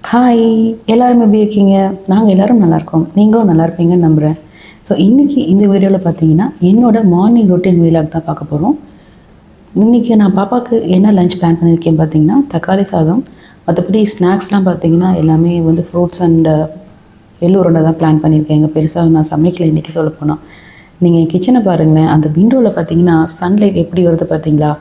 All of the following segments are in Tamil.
ஹாய், எல்லாரும் எப்படி இருக்கீங்க? நாங்கள் எல்லாரும் நல்லாயிருக்கோம். நீங்களும் நல்லா இருப்பீங்கன்னு நம்புகிறேன். ஸோ இன்றைக்கி இந்த வீடியோவில் பார்த்தீங்கன்னா என்னோடய மார்னிங் ரொட்டீன் வீலாக் தான் பார்க்க போகிறோம். இன்றைக்கி நான் பாப்பாவுக்கு என்ன லஞ்ச் பிளான் பண்ணியிருக்கேன்னு பார்த்தீங்கன்னா தக்காளி சாதம். மற்றபடி ஸ்நாக்ஸ்லாம் பார்த்தீங்கன்னா எல்லாமே வந்து ஃப்ரூட்ஸ் அண்ட் எள்ளு உருண்டை தான் பிளான் பண்ணியிருக்கேன். பெருசாக நான் சமைக்கல இன்றைக்கி சொல்லப்போனால். நீங்கள் கிச்சனை பாருங்களேன், அந்த விண்டோவில் பார்த்தீங்கன்னா சன்லைட் எப்படி வருது பார்த்தீங்களா?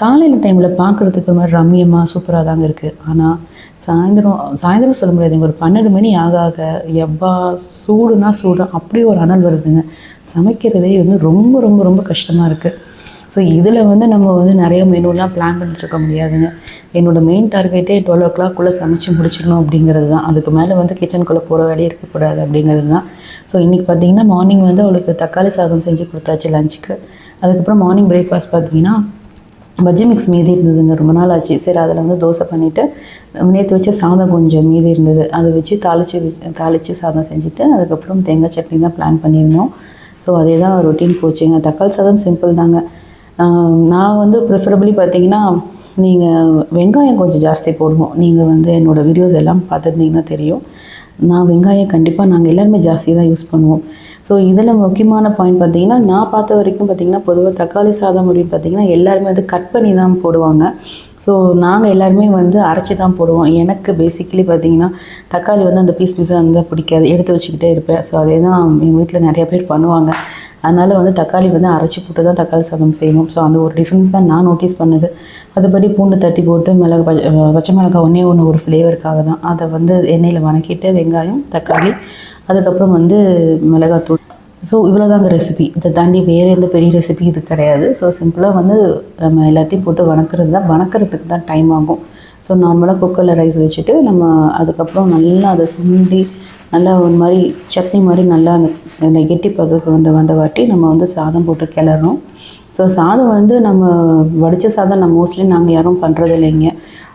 காலையில் டைமில் பார்க்குறதுக்கு ஒரு மாதிரி ரம்மியமாக சூப்பராக தாங்க இருக்குது. ஆனால் சாயந்தரம் சொல்ல முடியாதுங்க. ஒரு 12 மணி ஆக ஆக எவ்வா சூடுனா சூடு அப்படியே ஒரு அனல் வருதுங்க. சமைக்கிறதே வந்து ரொம்ப ரொம்ப ரொம்ப கஷ்டமாக இருக்குது. ஸோ இதில் வந்து நம்ம வந்து நிறைய மெனுலாம் பிளான் பண்ணிட்டுருக்க முடியாதுங்க. என்னோடய மெயின் டார்கெட்டே 12 o'clock சமைச்சு முடிச்சிடணும் அப்படிங்கிறது தான். அதுக்கு மேலே வந்து கிச்சனுக்குள்ளே போகிற வேலையே இருக்கக்கூடாது அப்படிங்கிறது தான். ஸோ இன்றைக்கி பார்த்திங்கன்னா மார்னிங் வந்து அவளுக்கு தக்காளி சாதம் செஞ்சு கொடுத்தாச்சு லஞ்சுக்கு. அதுக்கப்புறம் மார்னிங் பிரேக்ஃபாஸ்ட் பார்த்திங்கன்னா பஜ்ஜி மிக்ஸ் மீதி இருந்ததுங்க. ரொம்ப நாள் ஆச்சு. சரி, அதில் வந்து தோசை பண்ணிவிட்டு நேற்று வச்ச சாதம் கொஞ்சம் மீதி இருந்தது, அதை வச்சு தாளித்து சாதம் செஞ்சுட்டு அதுக்கப்புறம் தேங்காய் சட்னி தான் பிளான் பண்ணியிருந்தோம். ஸோ அதே தான் ரொட்டீன் போச்சுங்க. தக்காளி சாதம் சிம்பிள் தாங்க. நான் வந்து ப்ரிஃபரபிளி பார்த்திங்கன்னா நீங்கள் வெங்காயம் கொஞ்சம் ஜாஸ்தி போடுவோம். நீங்கள் வந்து என்னோடய வீடியோஸ் எல்லாம் பார்த்துருந்தீங்கன்னா தெரியும். நான் வெங்காயம் கண்டிப்பாக நாங்கள் எல்லாருமே ஜாஸ்தி தான் யூஸ் பண்ணுவோம். ஸோ இதில் முக்கியமான பாயிண்ட் பார்த்திங்கன்னா நான் பார்த்த வரைக்கும் பார்த்திங்கன்னா பொதுவாக தக்காளி சாதம் அப்படின்னு பார்த்திங்கன்னா எல்லாருமே வந்து கட் பண்ணி தான் போடுவாங்க. ஸோ நாங்கள் எல்லாருமே வந்து அரைச்சி தான் போடுவோம். எனக்கு பேசிக்கலி பார்த்திங்கன்னா தக்காளி வந்து அந்த பீஸாக இருந்தால் பிடிக்காது, எடுத்து வச்சுக்கிட்டே இருப்பேன். ஸோ அதே தான் எங்கள் வீட்டில் நிறைய பேர் பண்ணுவாங்க. அதனால் வந்து தக்காளி வந்து அரைச்சி போட்டு தான் தக்காளி சாதம் செய்யணும். ஸோ அந்த ஒரு டிஃப்ரென்ஸ் தான் நான் நோட்டீஸ் பண்ணது. அதுபடி பூண்டு தட்டி போட்டு பச்சை மிளகாய் ஒன்று ஒரு ஃப்ளேவருக்காக தான் அதை வந்து எண்ணெயில் வதக்கிட்டு வெங்காயம் தக்காளி அதுக்கப்புறம் வந்து மிளகாத்தூள். ஸோ இவ்வளோ தாங்க ரெசிபி. இதை தாண்டி வேறு எந்த பெரிய ரெசிபி இது கிடையாது. ஸோ சிம்பிளாக வந்து நம்ம எல்லாத்தையும் போட்டு வதக்கிறதுக்கு தான் டைம் ஆகும். ஸோ நார்மலாக குக்கரில் ரைஸ் வச்சுட்டு நம்ம அதுக்கப்புறம் நல்லா அதை சுண்டி நல்லா ஒரு மாதிரி சட்னி மாதிரி நல்லா அந்த கெட்டி பதத்துக்கு வந்த வாட்டி நம்ம வந்து சாதம் போட்டு கிளறணும். ஸோ சாதம் வந்து நம்ம வடித்த சாதம் மோஸ்ட்லி நாங்கள் யாரும் பண்ணுறது இல்லைங்க.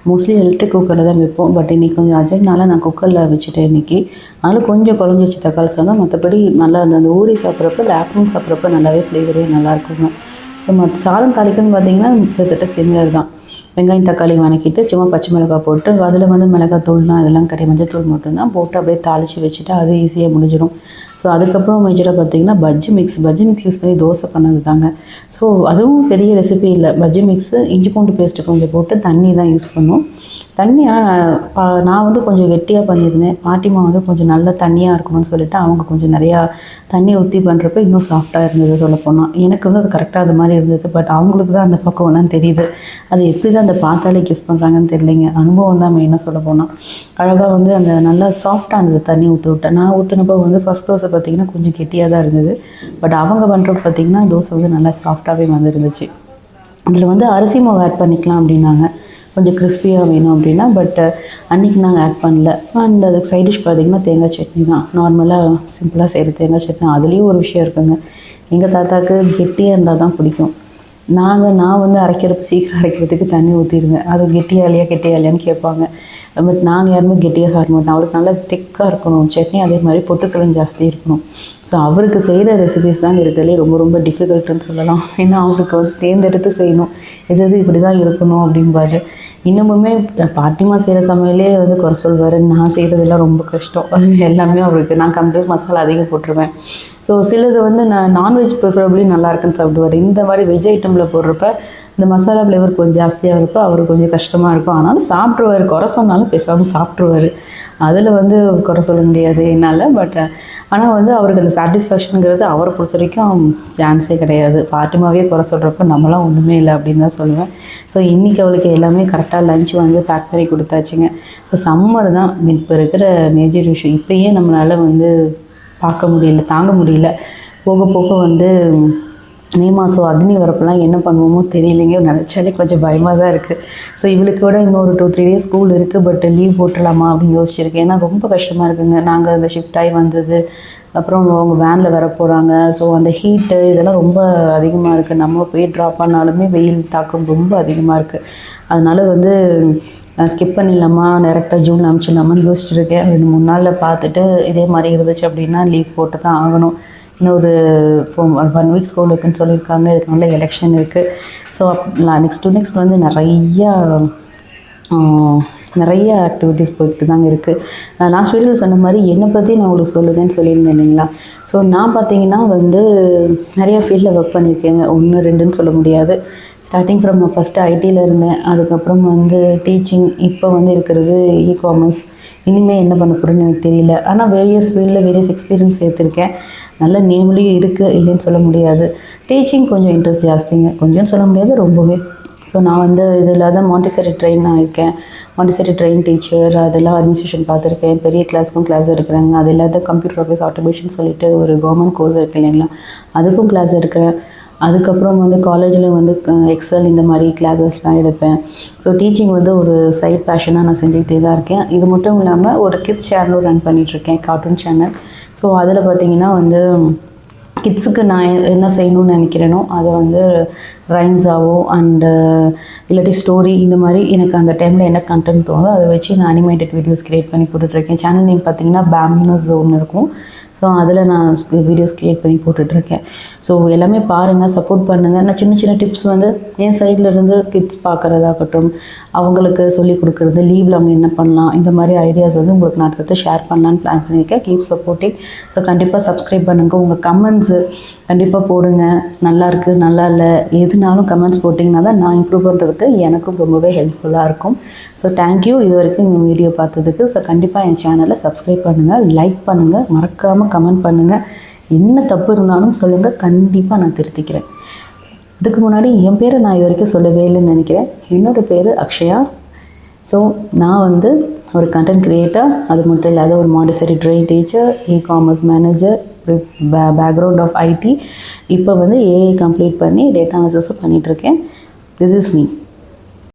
மோஸ்ட்லி எலக்ட்ரிக் குக்கரில் தான் வைப்போம். பட் இன்றைக்கி கொஞ்சம் அர்ஜென்ட்னால நான் குக்கரில் வச்சுட்டேன் இன்றைக்கி. அதனால் கொஞ்சம் குழஞ்சி வச்சு தக்காளி சாதம். மற்றபடி நல்லா அந்த ஊறி சாப்பிட்றப்ப இல்லை ஆஃப்டர்நூன் சாப்பிட்றப்ப நல்லாவே ஃப்ளேவரே நல்லாயிருக்குங்க. ஸோ சாதம் தாளிக்கணும்னு பார்த்திங்கன்னா கிட்டத்தட்ட சிமிலர் தான். வெங்காயம் தக்காளி வதக்கிட்டு சும்மா பச்சை மிளகாய் போட்டு அதில் வந்து மிளகாத்தூள்லாம் அதெல்லாம் மஞ்சத்தூள் மட்டும்தான் போட்டு அப்படியே தாளித்து வச்சுட்டு அது ஈஸியாக முடிஞ்சிடும். ஸோ அதுக்கப்புறம் மேஜராக பார்த்திங்கன்னா பஜ்ஜி மிக்ஸ் யூஸ் பண்ணி தோசை பண்ணது தாங்க. ஸோ அதுவும் பெரிய ரெசிபி இல்லை. பஜ்ஜி மிக்ஸு இஞ்சி பூண்டு பேஸ்ட்டு கொஞ்சம் போட்டு தண்ணி தான் யூஸ் பண்ணுவோம். தண்ணி நான் வந்து கொஞ்சம் கெட்டியாக பண்ணியிருந்தேன். பாட்டிமா வந்து கொஞ்சம் நல்ல தண்ணியாக இருக்கணும்னு சொல்லிவிட்டு அவங்க கொஞ்சம் நிறையா தண்ணி ஊற்றி பண்ணுறப்ப இன்னும் சாஃப்டாக இருந்தது சொல்லப்போனால். எனக்கு வந்து அது கரெக்டாக அது மாதிரி இருந்தது. பட் அவங்களுக்கு தான் அந்த பக்கம் தான் தெரியுது. அது எப்படி தான் அந்த பார்த்தாலே கெஸ் பண்ணுறாங்கன்னு தெரியலைங்க. அனுபவம் தான் மெயினாக சொல்லப்போனால். அழகாக வந்து அந்த நல்லா சாஃப்டாக இருந்தது தண்ணி ஊற்றி விட்டேன். நான் ஊற்றினப்போ வந்து ஃபஸ்ட் தோசை பார்த்திங்கன்னா கொஞ்சம் கெட்டியாக தான் இருந்தது. பட் அவங்க பண்ணுறப்ப பார்த்திங்கன்னா தோசை வந்து நல்லா சாஃப்டாகவே வந்துருந்துச்சு. அதில் வந்து அரிசி மாவு ஆட் பண்ணிக்கலாம் அப்படின்னாங்க, கொஞ்சம் கிறிஸ்பியாக வேணும் அப்படின்னா. பட் அன்றைக்கி நாங்கள் ஆட் பண்ணல. அண்ட் அதுக்கு சைட் டிஷ் பார்த்திங்கன்னா தேங்காய் சட்னி தான். நார்மலாக சிம்பிளாக செய்கிற தேங்காய் சட்னி. அதுலேயும் ஒரு விஷயம் இருக்குங்க. எங்கள் தாத்தாவுக்கு கெட்டியாக இருந்தால் தான் பிடிக்கும். நான் வந்து சீக்கிரம் அரைக்கிறதுக்கு தண்ணி ஊற்றிடுவேன். அது கெட்டியாக இல்லையான்னு கேட்பாங்க. பட் நாங்கள் யாருமே கெட்டியாக சாப்பிட மாட்டோம். அவருக்கு நல்லா திக்காக இருக்கணும் சட்னி, அதே மாதிரி பொட்டுக்கடலை ஜாஸ்தி இருக்கணும். ஸோ அவருக்கு செய்கிற ரெசிபிஸ் தான் இருக்கிறதுலே ரொம்ப ரொம்ப டிஃபிகல்ட்டுன்னு சொல்லலாம். ஏன்னா அவருக்கு வந்து தேர்ந்தெடுத்து செய்யணும், எது இப்படி தான் இருக்கணும் அப்படின்பாரு. இன்னமுமே பாட்டிமா செய்கிற சமையலே வந்து குறை சொல்வார். நான் செய்கிறதெல்லாம் ரொம்ப கஷ்டம். அது எல்லாமே அவருக்கு நான் கம்ப்ளீட் மசாலா அதிகம் போட்டுருவேன். ஸோ சிலது வந்து நான் நான்வெஜ் ப்ரிஃபரபிளி நல்லா இருக்குன்னு சாப்பிடுவார். இந்த மாதிரி வெஜ் ஐட்டமில் போடுறப்ப இந்த மசாலா ஃப்ளேவர் கொஞ்சம் ஜாஸ்தியாக இருப்போ அவருக்கு கொஞ்சம் கஷ்டமாக இருக்கும். ஆனாலும் சாப்பிட்ருவார். குறை சொன்னாலும் பேசாமல் சாப்பிட்ருவார். அதில் வந்து குறை சொல்ல முடியாது என்னால். பட் ஆனால் வந்து அவருக்கு அந்த சாட்டிஸ்ஃபேக்ஷனுங்கிறது அவரை பொறுத்த வரைக்கும் சான்ஸே கிடையாது. பாட்டிமாவே குறை சொல்கிறப்ப நம்மளாம் ஒன்றுமே இல்லை அப்படின்னு தான் சொல்லுவேன். ஸோ இன்றைக்கி அவளுக்கு எல்லாமே கரெக்டாக லஞ்ச் வந்து பேக் பண்ணி கொடுத்தாச்சுங்க. ஸோ சம்மர் தான் இப்போ இருக்கிற மேஜர் இஷ்யூ. இப்போயே நம்மளால் வந்து தாங்க முடியல. போக போக வந்து மே மாதம் அக்னி வரப்பெல்லாம் என்ன பண்ணுவோமோ தெரியலைங்க. நினச்சாலே கொஞ்சம் பயமாக தான் இருக்குது. ஸோ இவளுக்கு கூட இன்னும் ஒரு 2-3 days ஸ்கூல் இருக்குது. பட் லீவ் போட்டுடலாமா அப்படின்னு யோசிச்சிருக்கேன். ஏன்னா ரொம்ப கஷ்டமாக இருக்குங்க. நாங்கள் அந்த ஷிஃப்ட் ஆகி வந்தது, அப்புறம் அவங்க வேனில் வர போகிறாங்க. ஸோ அந்த ஹீட்டு இதெல்லாம் ரொம்ப அதிகமாக இருக்குது. நம்ம போய் ட்ராப் பண்ணாலுமே வெயில் தாக்கம் ரொம்ப அதிகமாக இருக்குது. அதனால் வந்து ஸ்கிப் பண்ணிடலாமா, டேரெக்டாக ஜூன் அனுப்பிச்சிடலாமான்னு யோசிச்சுட்டு இருக்கேன். அது 3 நாளில் பார்த்துட்டு இதே மாதிரி இருந்துச்சு அப்படின்னா லீவ் போட்டு தான் ஆகணும். இன்னும் ஒரு 1 week ஸ்கூல் இருக்குதுன்னு சொல்லியிருக்காங்க. இதுக்கு நல்ல எலெக்ஷன் இருக்குது. ஸோ நெக்ஸ்ட் வந்து நிறையா நிறைய ஆக்டிவிட்டீஸ் போயிட்டு தாங்க இருக்குது. நான் லாஸ்ட் வீடியோவில் சொன்ன மாதிரி என்னை பற்றி நான் உங்களுக்கு சொல்லுவேன்னு சொல்லியிருந்தேன் இல்லைங்களா. ஸோ நான் பார்த்தீங்கன்னா வந்து நிறைய ஃபீல்டில் ஒர்க் பண்ணியிருக்கேங்க. 1 2ன்னு சொல்ல முடியாது. ஸ்டார்டிங் ஃப்ரம் ஃபஸ்ட்டு ஐடியில் இருந்தேன், அதுக்கப்புறம் வந்து டீச்சிங், இப்போ வந்து இருக்கிறது இ-காமர்ஸ். இனிமேல் என்ன பண்ண போகிறேன்னு எனக்கு தெரியல. ஆனால் வேரியஸ் ஃபீல்டில் வேரியஸ் எக்ஸ்பீரியன்ஸ் சேர்த்துருக்கேன். நல்ல நேம்லேயும் இருக்குது, இல்லைன்னு சொல்ல முடியாது. டீச்சிங் கொஞ்சம் இன்ட்ரெஸ்ட் ஜாஸ்திங்க, கொஞ்சம்னு சொல்ல முடியாது, ரொம்பவே. ஸோ நான் வந்து இதில் தான் மாண்டிசரி ட்ரெயின் ஆகிருக்கேன். மாண்டிசரி ட்ரெயின் டீச்சர், அதெல்லாம் அட்மினிஸ்ட்ரேஷன் பார்த்துருக்கேன். பெரிய கிளாஸ்க்கும் கிளாஸ் எடுக்கிறாங்க. அது இல்லாத கம்ப்யூட்டர் ஆஃபீஸ் ஆட்டோமேஷன் சொல்லிட்டு ஒரு கவர்மெண்ட் கோர்ஸ் இருக்குது இல்லைங்களா, அதுக்கும் கிளாஸ் எடுக்கிறேன். அதுக்கப்புறம் வந்து காலேஜில் வந்து எக்ஸல் இந்த மாதிரி கிளாஸஸ்லாம் எடுப்பேன். ஸோ டீச்சிங் வந்து ஒரு சைட் பேஷனாக நான் செஞ்சுக்கிட்டே தான் இருக்கேன். இது மட்டும் இல்லாமல் ஒரு கிட்ஸ் சேனலும் ரன் பண்ணிகிட்ருக்கேன், கார்ட்டூன் சேனல். ஸோ அதில் பார்த்திங்கன்னா வந்து கிட்ஸுக்கு நான் என்ன செய்யணும்னு நினைக்கிறேனோ அதை வந்து ரைம்ஸாவோ அண்டு இல்லாட்டி ஸ்டோரி, இந்த மாதிரி எனக்கு அந்த டைமில் என்ன கண்டென்ட் தோணுதோ அதை வச்சு நான் அனிமேட்டட் வீடியோஸ் க்ரியேட் பண்ணி போட்டுட்ருக்கேன். சேனல் நேம் பார்த்திங்கன்னா பேம்பினோ ஜோன் இருக்கும். ஸோ அதில் நான் வீடியோஸ் க்ரியேட் பண்ணி போட்டுட்ருக்கேன். ஸோ எல்லாமே பாருங்கள், சப்போர்ட் பண்ணுங்கள். நான் சின்ன சின்ன டிப்ஸ் வந்து என் சைடில் இருந்து கிட்ஸ் பார்க்குறதாகட்டும், அவங்களுக்கு சொல்லிக் கொடுக்குறது, லீவில் அவங்க என்ன பண்ணலாம், இந்த மாதிரி ஐடியாஸ் வந்து உங்களுக்கு நான் அடுத்து ஷேர் பண்ணலான்னு பிளான் பண்ணியிருக்கேன். Keep supporting. ஸோ கண்டிப்பாக சப்ஸ்கிரைப் பண்ணுங்கள். உங்கள் கமெண்ட்ஸு கண்டிப்பாக போடுங்க. நல்லாயிருக்கு, நல்லா இல்லை, எதுனாலும் கமெண்ட்ஸ் போட்டிங்கன்னா தான் நான் இம்ப்ரூவ் பண்ணுறதுக்கு எனக்கும் ரொம்பவே ஹெல்ப்ஃபுல்லாக இருக்கும். ஸோ தேங்க்யூ இது வரைக்கும் இந்த வீடியோ பார்த்ததுக்கு. ஸோ கண்டிப்பாக என் சேனலை சப்ஸ்கிரைப் பண்ணுங்கள், லைக் பண்ணுங்கள், மறக்காமல் கமெண்ட் பண்ணுங்கள். என்ன தப்பு இருந்தாலும் சொல்லுங்கள், கண்டிப்பாக நான் திருத்திக்கிறேன். இதுக்கு முன்னாடி என் பேரை நான் இது வரைக்கும் சொல்லவே இல்லைன்னு நினைக்கிறேன். என்னோடய பேர் அக்ஷயா. ஸோ நான் வந்து ஒரு கண்டென்ட் க்ரியேட்டர், அது மட்டும் இல்லாத ஒரு Montessori train teacher, e-commerce manager, background of IT. இப்போ வந்து ஏஐ கம்ப்ளீட் பண்ணி டேட்டா அனாலிசிஸும் பண்ணிகிட்ருக்கேன். This is me.